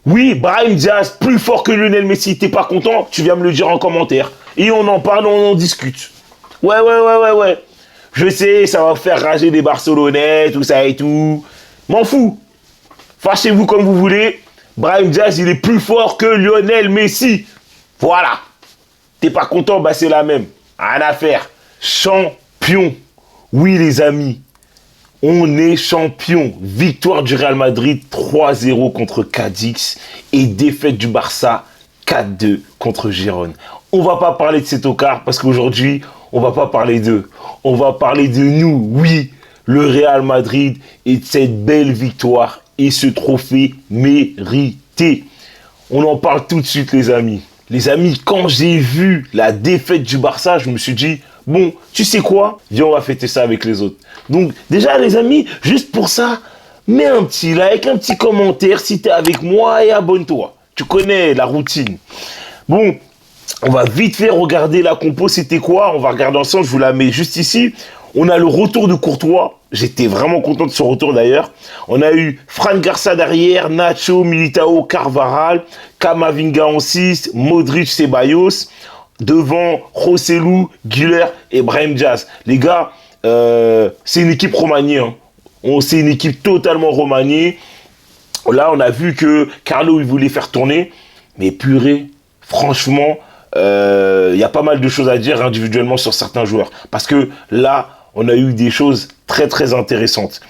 Oui, Brahim Diaz, plus fort que Lionel Messi. T'es pas content? Tu viens me le dire en commentaire. Et on en parle, on en discute. Ouais. Je sais, ça va faire rager les Barcelonais, tout ça et tout. M'en fous. Fâchez-vous comme vous voulez. Brahim Diaz, il est plus fort que Lionel Messi. Voilà. T'es pas content? Bah c'est la même. Rien à faire. Champion. Oui les amis. On est champion. Victoire du Real Madrid 3-0 contre Cadix et défaite du Barça 4-2 contre Gérone. On va pas parler de cet ocard parce qu'aujourd'hui, on va pas parler d'eux. On va parler de nous. Oui, le Real Madrid et de cette belle victoire et ce trophée mérité. On en parle tout de suite les amis. Les amis, quand j'ai vu la défaite du Barça, je me suis dit, bon, tu sais quoi? Viens, on va fêter ça avec les autres. Donc, déjà, les amis, juste pour ça, mets un petit like, un petit commentaire si t'es avec moi et abonne-toi. Tu connais la routine. Bon, on va vite fait regarder la compo. C'était quoi? On va regarder ensemble, je vous la mets juste ici. On a le retour de Courtois. J'étais vraiment content de ce retour d'ailleurs. On a eu Fran Garça derrière, Nacho, Militao, Carvajal, Camavinga en 6, Modric, Ceballos. Devant Joselu, Güler et Brahim Diaz. Les gars, c'est une équipe remaniée. Hein. C'est une équipe totalement remaniée. Là, on a vu que Carlo, il voulait faire tourner. Mais purée, franchement, y a pas mal de choses à dire individuellement sur certains joueurs. Parce que là, on a eu des choses très, très intéressantes.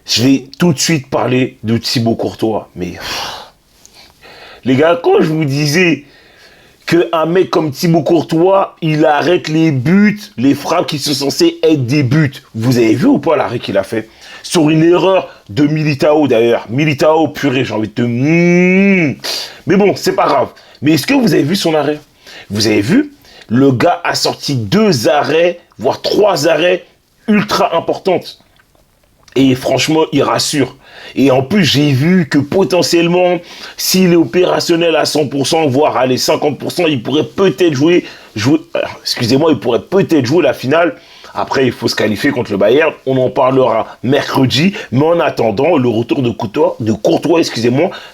Je vais tout de suite parler de Thibaut Courtois. Mais les gars, quand je vous disais qu'un mec comme Thibaut Courtois, il arrête les buts, les frappes qui sont censées être des buts. Vous avez vu ou pas l'arrêt qu'il a fait? Sur une erreur de Militao d'ailleurs. Militao, purée, j'ai envie de te... Mais bon, c'est pas grave. Mais est-ce que vous avez vu son arrêt? Vous avez vu? Le gars a sorti 2 arrêts, voire 3 arrêts ultra importantes. Et franchement, il rassure. Et en plus, j'ai vu que potentiellement, s'il est opérationnel à 100%, voire allez 50%, il pourrait peut-être jouer il pourrait peut-être jouer la finale. Après, il faut se qualifier contre le Bayern. On en parlera mercredi. Mais en attendant, le retour de Courtois,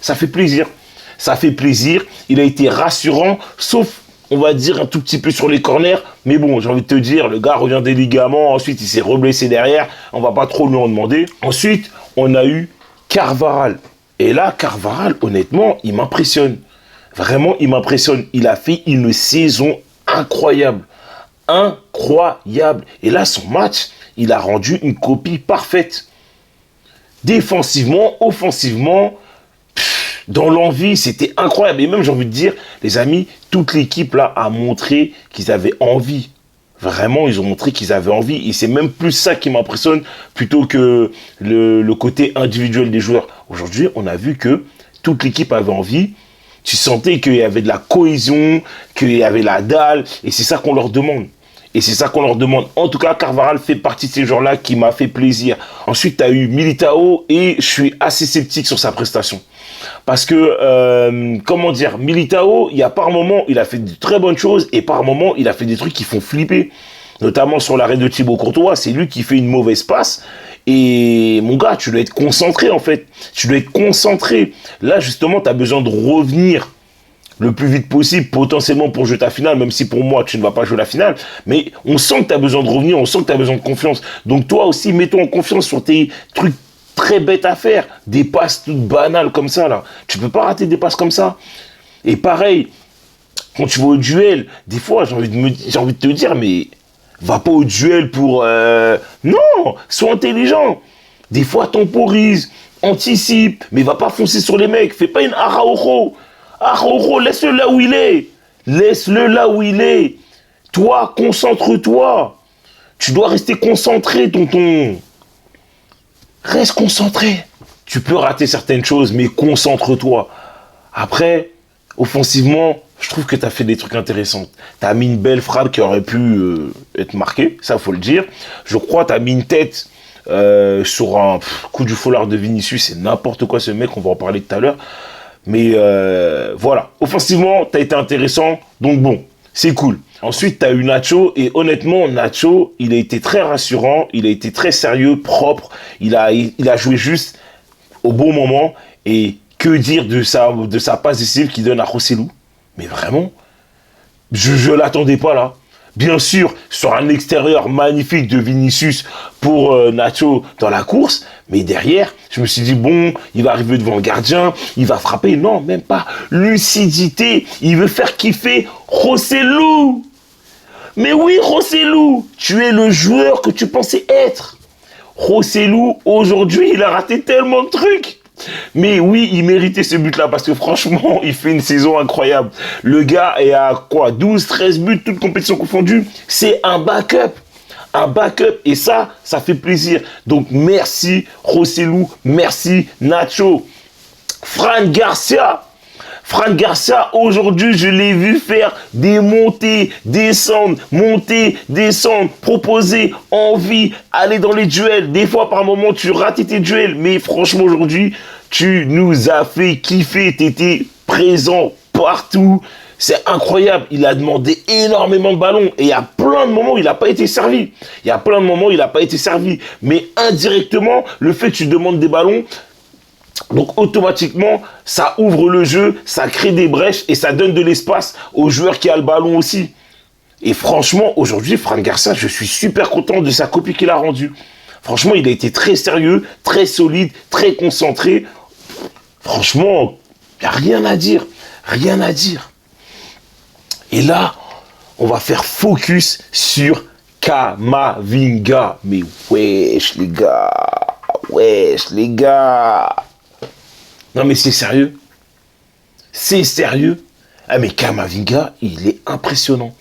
ça fait plaisir. Ça fait plaisir. Il a été rassurant, sauf, on va dire, un tout petit peu sur les corners. Mais bon, j'ai envie de te dire, le gars revient des ligaments. Ensuite, il s'est reblessé derrière. On va pas trop lui en demander. Ensuite, on a eu Carvajal. Et là, Carvajal, honnêtement, il m'impressionne. Vraiment, il m'impressionne. Il a fait une saison incroyable. Incroyable. Et là, son match, il a rendu une copie parfaite. Défensivement, offensivement, dans l'envie, c'était incroyable. Et même, j'ai envie de dire, les amis, toute l'équipe là a montré qu'ils avaient envie. Vraiment, ils ont montré qu'ils avaient envie. Et c'est même plus ça qui m'impressionne plutôt que le côté individuel des joueurs. Aujourd'hui, on a vu que toute l'équipe avait envie. Tu sentais qu'il y avait de la cohésion, qu'il y avait la dalle. Et c'est ça qu'on leur demande. Et c'est ça qu'on leur demande. En tout cas, Carvajal fait partie de ces joueurs-là qui m'a fait plaisir. Ensuite, tu as eu Militao et je suis assez sceptique sur sa prestation. Parce que, Militao, il y a par moments, il a fait de très bonnes choses et par moments, il a fait des trucs qui font flipper. Notamment sur l'arrêt de Thibaut Courtois, c'est lui qui fait une mauvaise passe. Et mon gars, tu dois être concentré en fait. Tu dois être concentré. Là, justement, tu as besoin de revenir le plus vite possible, potentiellement pour jouer ta finale, même si pour moi, tu ne vas pas jouer la finale. Mais on sent que tu as besoin de revenir, on sent que tu as besoin de confiance. Donc toi aussi, mets-toi en confiance sur tes trucs très bêtes à faire. Des passes toutes banales comme ça, là. Tu peux pas rater des passes comme ça. Et pareil, quand tu vas au duel, des fois, j'ai envie de te dire, mais va pas au duel pour... Non, sois intelligent. Des fois, temporise, anticipe, mais va pas foncer sur les mecs. Fais pas une Araujo. Araujo, laisse-le là où il est. Laisse-le là où il est. Toi, concentre-toi. Tu dois rester concentré, tonton. Reste concentré. Tu peux rater certaines choses, mais concentre-toi. Après, offensivement, je trouve que tu as fait des trucs intéressants. Tu as mis une belle frappe qui aurait pu être marquée, ça, faut le dire. Je crois que tu as mis une tête sur un coup du foulard de Vinicius. C'est n'importe quoi, ce mec, on va en parler tout à l'heure. Mais voilà, offensivement, tu as été intéressant, donc bon, c'est cool. Ensuite, tu as eu Nacho, et honnêtement, Nacho, il a été très rassurant, il a été très sérieux, propre, il a joué juste au bon moment, et Que dire de sa passe décisive qu'il donne à Rossellou? Mais vraiment, je ne l'attendais pas là. Bien sûr, sur un extérieur magnifique de Vinicius pour Nacho dans la course, mais derrière, je me suis dit, bon, il va arriver devant le gardien, il va frapper. Non, même pas. Lucidité, il veut faire kiffer Rossellou. Mais oui, Rossellou, tu es le joueur que tu pensais être. Rossellou, aujourd'hui, il a raté tellement de trucs. Mais oui, il méritait ce but-là parce que franchement, il fait une saison incroyable. Le gars est à quoi 12, 13 buts, toutes compétitions confondues. C'est un backup. Un backup. Et ça fait plaisir. Donc, merci Rossellou. Merci Nacho. Fran Garcia. Fran Garcia, aujourd'hui, je l'ai vu faire des montées, descendre, monter, descendre, proposer, envie, aller dans les duels. Des fois, par moment, tu rates tes duels. Mais franchement, aujourd'hui, tu nous as fait kiffer. Tu étais présent partout. C'est incroyable. Il a demandé énormément de ballons. Et il y a plein de moments où il n'a pas été servi. Mais indirectement, le fait que tu demandes des ballons, donc automatiquement, ça ouvre le jeu, ça crée des brèches et ça donne de l'espace au joueur qui a le ballon aussi. Et franchement, aujourd'hui, Fran Garcia, je suis super content de sa copie qu'il a rendue. Franchement, il a été très sérieux, très solide, très concentré. Franchement, il n'y a rien à dire. Rien à dire. Et là, on va faire focus sur Camavinga. Mais wesh les gars. Non mais c'est sérieux. Ah mais Camavinga, il est impressionnant.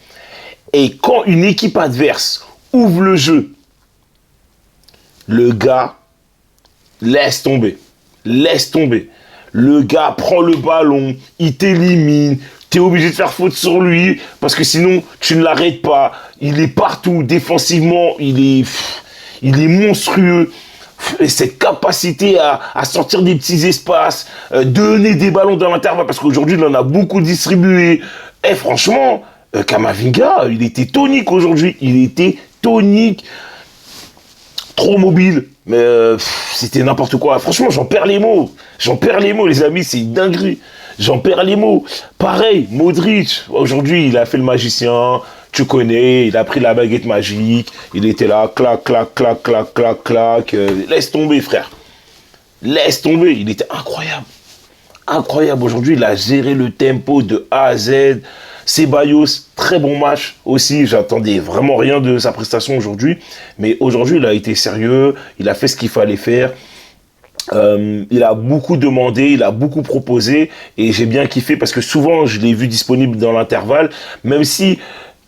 Et quand une équipe adverse ouvre le jeu, le gars laisse tomber. Le gars prend le ballon, il t'élimine. T'es obligé de faire faute sur lui parce que sinon tu ne l'arrêtes pas. Il est partout défensivement, il est monstrueux. Et cette capacité à sortir des petits espaces, donner des ballons dans l'intervalle, parce qu'aujourd'hui, il en a beaucoup distribué. Et franchement, Camavinga, il était tonique aujourd'hui. Trop mobile. Mais c'était n'importe quoi. Franchement, j'en perds les mots, les amis. C'est une dinguerie. J'en perds les mots. Pareil, Modric. Aujourd'hui, il a fait le magicien. Tu connais, il a pris la baguette magique, il était là, clac, clac, clac, clac, clac, clac. Laisse tomber, frère. Laisse tomber, il était incroyable. Incroyable. Aujourd'hui, il a géré le tempo de A à Z. Ceballos, très bon match aussi. J'attendais vraiment rien de sa prestation aujourd'hui. Mais aujourd'hui, il a été sérieux. Il a fait ce qu'il fallait faire. Il a beaucoup demandé, il a beaucoup proposé. Et j'ai bien kiffé parce que souvent, je l'ai vu disponible dans l'intervalle. Même si...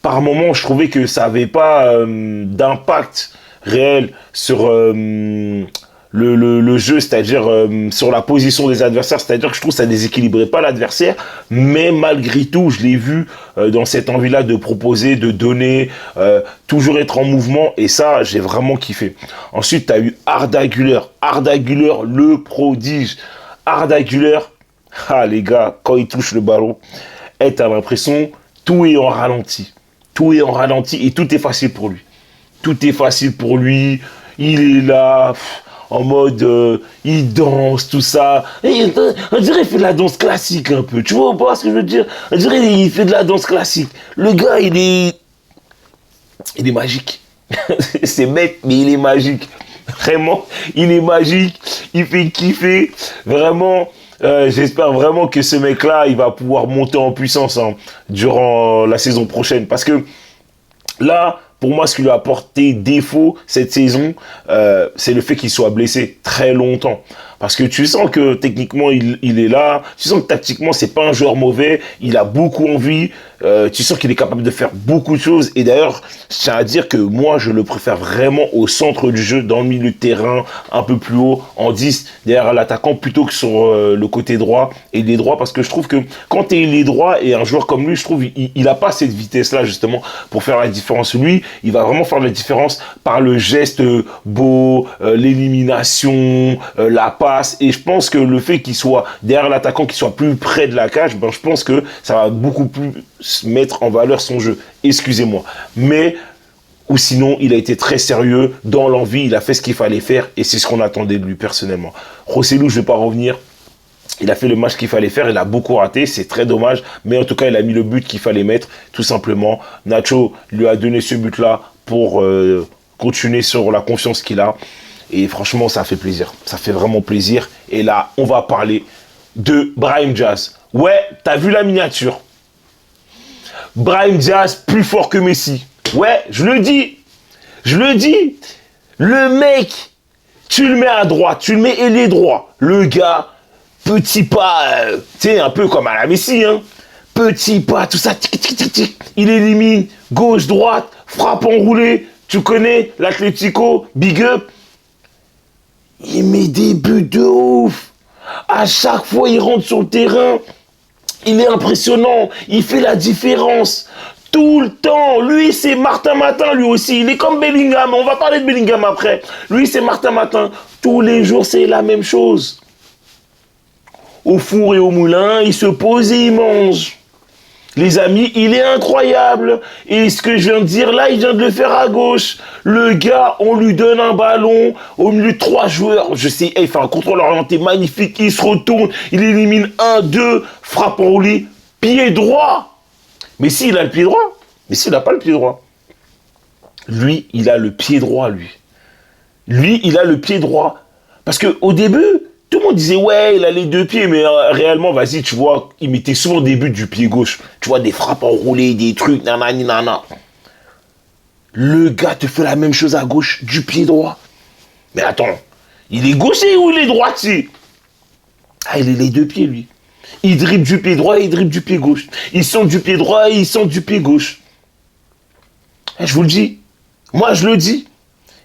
par moment, je trouvais que ça n'avait pas d'impact réel sur le jeu, c'est-à-dire sur la position des adversaires, c'est-à-dire que je trouve que ça ne déséquilibrait pas l'adversaire, mais malgré tout, je l'ai vu dans cette envie-là de proposer, de donner, toujours être en mouvement, et ça, j'ai vraiment kiffé. Ensuite, tu as eu Arda Güler, le prodige. Arda Güler, les gars, quand il touche le ballon, tu as l'impression tout est en ralenti. Et tout est facile pour lui. Il est là, en mode, il danse, tout ça. Et on dirait qu'il fait de la danse classique un peu. Tu vois pas ce que je veux dire? On dirait qu'il fait de la danse classique. Le gars, il est magique. C'est bête, mais il est magique. Vraiment, il est magique. Il fait kiffer. Vraiment. J'espère vraiment que ce mec-là, il va pouvoir monter en puissance durant la saison prochaine. Parce que là, pour moi, ce qui lui a apporté défaut cette saison, c'est le fait qu'il soit blessé très longtemps. Parce que tu sens que techniquement, il est là. Tu sens que tactiquement, c'est pas un joueur mauvais. Il a beaucoup envie. Tu sens qu'il est capable de faire beaucoup de choses. Et d'ailleurs, je tiens à dire que moi, je le préfère vraiment au centre du jeu, dans le milieu de terrain, un peu plus haut, en 10, derrière l'attaquant, plutôt que sur le côté droit. Et il est droit parce que je trouve que quand tu es il est droit et un joueur comme lui, je trouve il a pas cette vitesse-là, justement, pour faire la différence. Lui, il va vraiment faire la différence par le geste beau, l'élimination, la passe. Et je pense que le fait qu'il soit derrière l'attaquant, qu'il soit plus près de la cage, je pense que ça va beaucoup plus mettre en valeur son jeu. Excusez-moi. Mais, ou sinon, il a été très sérieux, dans l'envie, il a fait ce qu'il fallait faire, et c'est ce qu'on attendait de lui personnellement. Rossellou, je ne vais pas revenir. Il a fait le match qu'il fallait faire, il a beaucoup raté, c'est très dommage, mais en tout cas, il a mis le but qu'il fallait mettre, tout simplement. Nacho lui a donné ce but-là pour continuer sur la confiance qu'il a. Et franchement, ça fait plaisir. Ça fait vraiment plaisir. Et là, on va parler de Brahim Diaz. Ouais, t'as vu la miniature. Brahim Diaz, plus fort que Messi. Ouais, je le dis. Je le dis. Le mec, tu le mets à droite, tu le mets ailier droit. Le gars, petit pas, tu sais, un peu comme à la Messi, hein. Petit pas, tout ça, tic, tic, tic, tic. Il élimine gauche, droite, frappe enroulée. Tu connais l'Atlético, big up. Il met des buts de ouf. À chaque fois, il rentre sur le terrain. Il est impressionnant. Il fait la différence. Tout le temps. Lui, c'est Martin Matin, lui aussi. Il est comme Bellingham. On va parler de Bellingham après. Lui, c'est Martin Matin. Tous les jours, c'est la même chose. Au four et au moulin, il se pose et il mange. Les amis, il est incroyable. Et ce que je viens de dire là, il vient de le faire à gauche. Le gars, on lui donne un ballon au milieu de 3 joueurs. Je sais, il fait un contrôle orienté magnifique. Il se retourne, il élimine 1, 2, frappe en lit, pied droit. Mais si, il a le pied droit. Mais si, il n'a pas le pied droit. Lui, il a le pied droit, lui. Lui, il a le pied droit. Parce qu'au début, tout le monde disait, ouais, il a les 2 pieds, mais réellement, vas-y, tu vois, il mettait souvent des buts du pied gauche. Tu vois, des frappes enroulées, des trucs, nanani, nana. Le gars te fait la même chose à gauche, du pied droit. Mais attends, il est gaucher ou il est droitier? Ah, il est les 2 pieds, lui. Il dribble du pied droit et il dribble du pied gauche. Il sent du pied droit et il sent du pied gauche. Et je vous le dis. Moi, je le dis.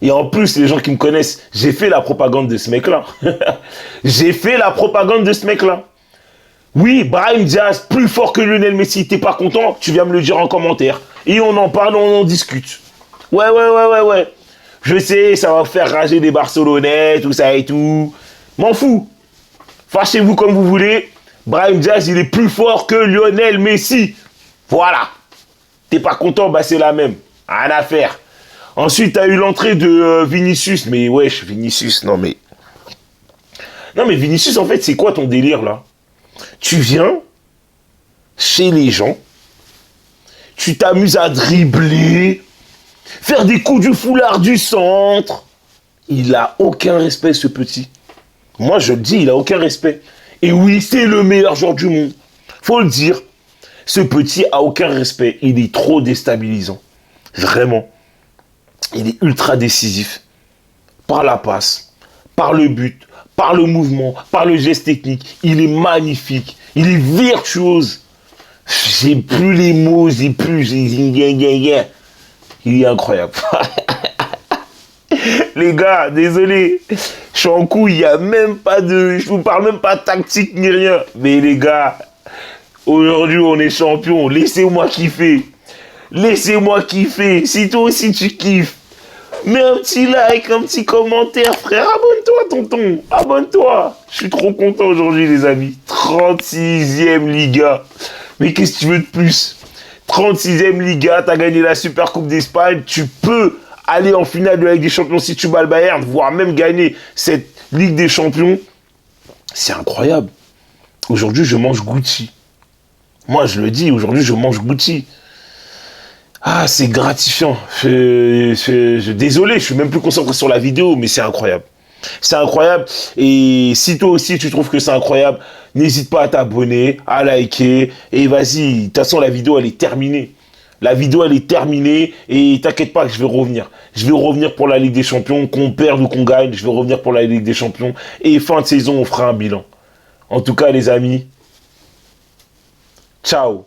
Et en plus, les gens qui me connaissent, j'ai fait la propagande de ce mec-là. J'ai fait la propagande de ce mec-là. Oui, Brahim Diaz, plus fort que Lionel Messi. T'es pas content? Tu viens me le dire en commentaire. Et on en parle, on en discute. Ouais. Je sais, ça va faire rager des Barcelonais, tout ça et tout. M'en fous. Fâchez-vous comme vous voulez. Brahim Diaz, il est plus fort que Lionel Messi. Voilà. T'es pas content? Bah c'est la même. Rien à faire. Ensuite, t'as eu l'entrée de Vinicius. Mais wesh, Vinicius, non mais Vinicius, en fait, c'est quoi ton délire, là? Tu viens chez les gens, tu t'amuses à dribbler, faire des coups du foulard du centre. Il a aucun respect, ce petit. Moi, je le dis, il a aucun respect. Et oui, c'est le meilleur joueur du monde. Faut le dire. Ce petit a aucun respect. Il est trop déstabilisant. Vraiment. Il est ultra décisif. Par la passe, par le but, par le mouvement, par le geste technique. Il est magnifique. Il est virtuose. J'ai plus les mots, il est incroyable. Les gars, désolé. Je suis en couille, il n'y a même pas de... Je vous parle même pas tactique ni rien. Mais les gars, aujourd'hui, on est champion. Laissez-moi kiffer. Laissez-moi kiffer. Si toi aussi tu kiffes, mets un petit like, un petit commentaire, frère. Abonne-toi, tonton. Abonne-toi. Je suis trop content aujourd'hui, les amis. 36e Liga. Mais qu'est-ce que tu veux de plus? 36e Liga, t'as gagné la Super Coupe d'Espagne. Tu peux aller en finale de la Ligue des Champions si tu bats le Bayern, voire même gagner cette Ligue des Champions. C'est incroyable. Aujourd'hui, je mange Gucci. Moi, je le dis, aujourd'hui, je mange Gucci. Ah, c'est gratifiant. Désolé, je suis même plus concentré sur la vidéo, mais c'est incroyable. C'est incroyable. Et si toi aussi, tu trouves que c'est incroyable, n'hésite pas à t'abonner, à liker. Et vas-y, de toute façon, la vidéo, elle est terminée. La vidéo, elle est terminée. Et t'inquiète pas que je vais revenir. Je vais revenir pour la Ligue des Champions. Qu'on perde ou qu'on gagne, je vais revenir pour la Ligue des Champions. Et fin de saison, on fera un bilan. En tout cas, les amis, ciao.